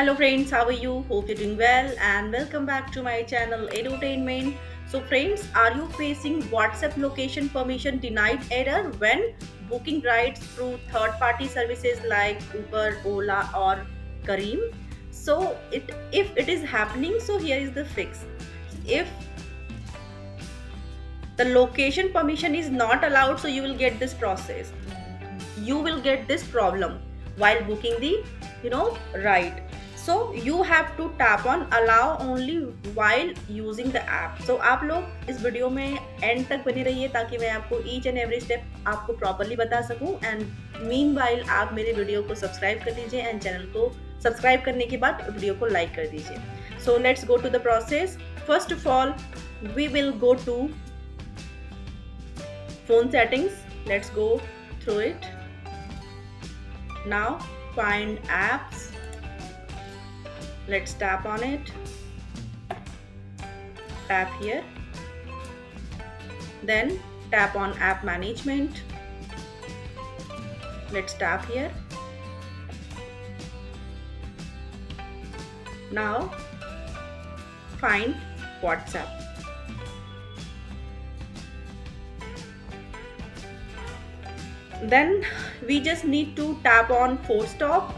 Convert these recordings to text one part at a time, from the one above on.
Hello friends, how are you? Hope you're doing well and welcome back to my channel Edutainment. So friends, are you facing WhatsApp location permission denied error when booking rides through third-party services like Uber, Ola or Kareem? If it is happening, so here is the fix. If the location permission is not allowed, so you will get this process. You will get this problem while booking the ride. So you have to tap on allow only while using the app. So आप लोग इस video में and तक बने रहिए ताकि मैं आपको ईच एंड एवरी स्टेप आपको प्रॉपरली बता सकूं एंड मीन वाइल आप मेरे वीडियो को सब्सक्राइब कर लीजिए एंड चैनल को सब्सक्राइब करने के बाद वीडियो को लाइक कर दीजिए. So let's go to the process. First of all we will go to phone settings. Let's go through it. Now find apps. Let's tap on it. Tap here. Then tap on app management. Let's tap here. Now find WhatsApp. Then we just need to tap on force stop.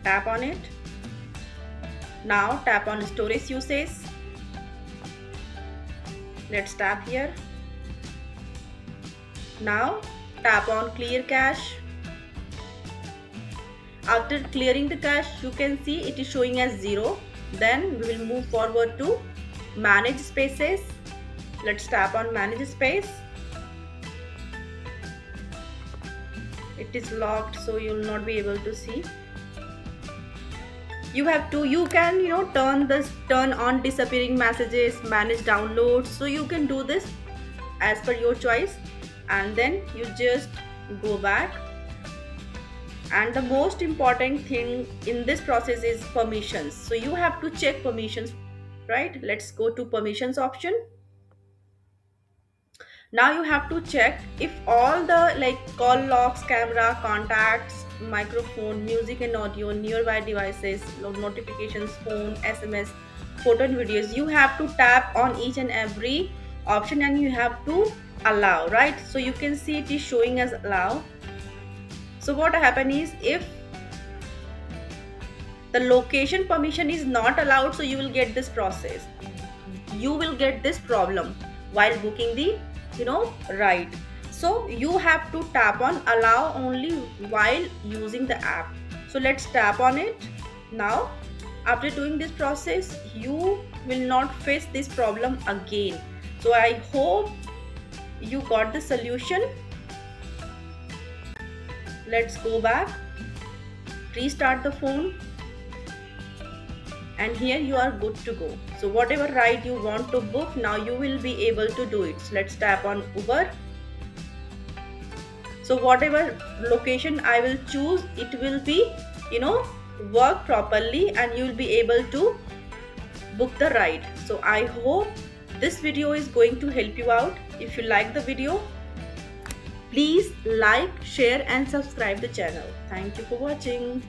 Tap on it. Now tap on storage usage. Let's tap here. Now tap on clear cache. After clearing the cache, you can see it is showing as 0. Then we will move forward to manage spaces. Let's tap on manage space. It is locked, so you will not be able to see. You can turn on disappearing messages, manage downloads. So you can do this as per your choice, and then you just go back. And the most important thing in this process is permissions. So you have to check permissions, right? Let's go to permissions option. Now you have to check if all the call logs, camera, contacts, microphone, music and audio, nearby devices, notifications, phone, SMS, photo and videos, you have to tap on each and every option and you have to allow, right? So you can see it is showing as allow. So what happen is if the location permission is not allowed, so you will get this process. You will get this problem while booking the ride. So you have to tap on allow only while using the app. So let's tap on it. Now after doing this process, you will not face this problem again. So I hope you got the solution. Let's go back, restart the phone, and here you are good to go. So whatever ride you want to book, now you will be able to do it. So let's tap on Uber. So whatever location I will choose, it will be work properly and you will be able to book the ride. So I hope this video is going to help you out. If you like the video, please like, share and subscribe the channel. Thank you for watching.